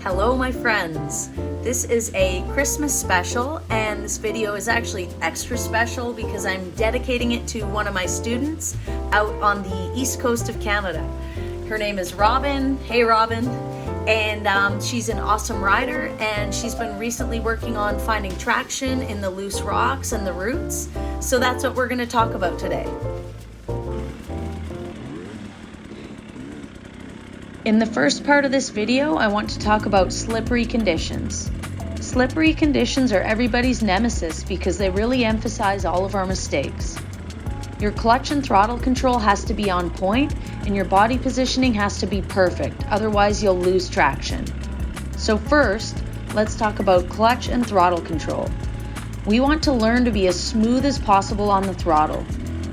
Hello my friends, this is a Christmas special and this video is actually extra special because I'm dedicating it to one of my students out on the east coast of Canada. Her name is Robin. Hey Robin. And she's an awesome rider and she's been recently working on finding traction in the loose rocks and the roots. So that's what we're going to talk about today. In the first part of this video, I want to talk about slippery conditions. Slippery conditions are everybody's nemesis because they really emphasize all of our mistakes. Your clutch and throttle control has to be on point and your body positioning has to be perfect, otherwise you'll lose traction. So first, let's talk about clutch and throttle control. We want to learn to be as smooth as possible on the throttle.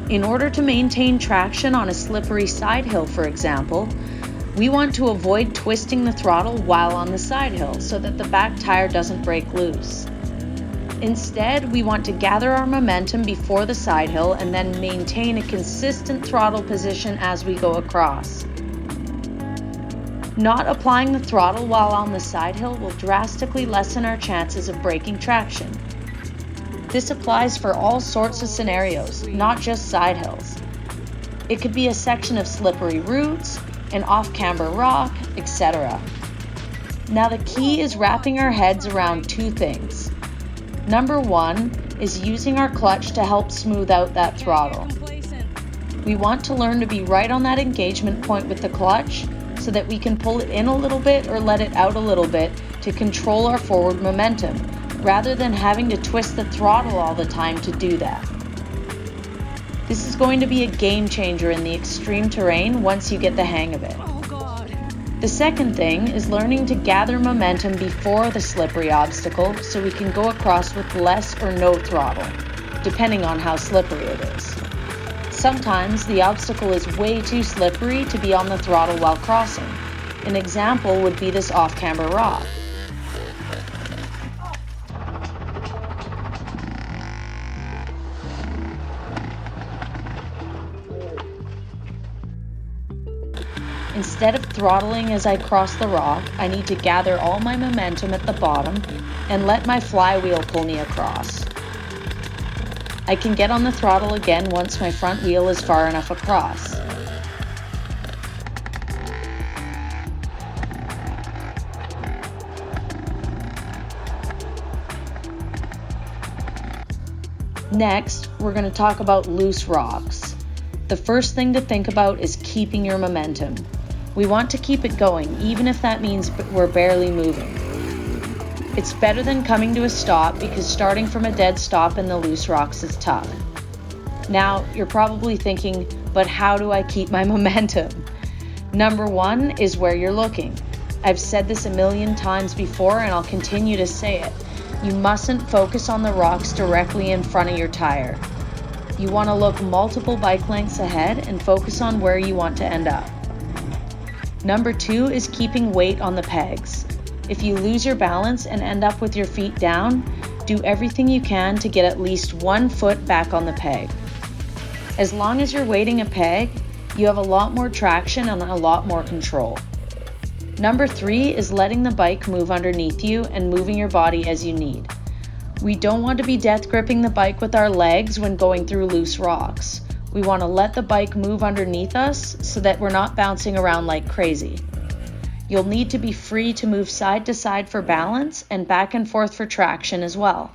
In order to maintain traction on a slippery side hill, for example, we want to avoid twisting the throttle while on the side hill so that the back tire doesn't break loose. Instead, we want to gather our momentum before the side hill and then maintain a consistent throttle position as we go across. Not applying the throttle while on the side hill will drastically lessen our chances of breaking traction. This applies for all sorts of scenarios, not just side hills. It could be a section of slippery roots, an off-camber rock, etc. Now the key is wrapping our heads around two things. Number one is using our clutch to help smooth out that throttle. We want to learn to be right on that engagement point with the clutch so that we can pull it in a little bit or let it out a little bit to control our forward momentum, rather than having to twist the throttle all the time to do that. This is going to be a game changer in the extreme terrain once you get the hang of it. Oh God. The second thing is learning to gather momentum before the slippery obstacle so we can go across with less or no throttle, depending on how slippery it is. Sometimes the obstacle is way too slippery to be on the throttle while crossing. An example would be this off-camber rock. Instead of throttling as I cross the rock, I need to gather all my momentum at the bottom and let my flywheel pull me across. I can get on the throttle again once my front wheel is far enough across. Next, we're going to talk about loose rocks. The first thing to think about is keeping your momentum. We want to keep it going, even if that means we're barely moving. It's better than coming to a stop because starting from a dead stop in the loose rocks is tough. Now, you're probably thinking, but how do I keep my momentum? Number one is where you're looking. I've said this a million times before and I'll continue to say it. You mustn't focus on the rocks directly in front of your tire. You want to look multiple bike lengths ahead and focus on where you want to end up. Number two is keeping weight on the pegs. If you lose your balance and end up with your feet down, do everything you can to get at least 1 foot back on the peg. As long as you're weighting a peg, you have a lot more traction and a lot more control. Number three is letting the bike move underneath you and moving your body as you need. We don't want to be death gripping the bike with our legs when going through loose rocks. We want to let the bike move underneath us so that we're not bouncing around like crazy. You'll need to be free to move side to side for balance and back and forth for traction as well.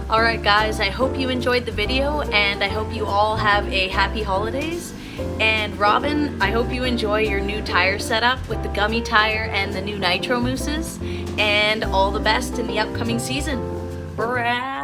Alright guys, I hope you enjoyed the video and I hope you all have a happy holidays. And Robin, I hope you enjoy your new tire setup with the gummy tire and the new nitro mousses. And all the best in the upcoming season. Braap!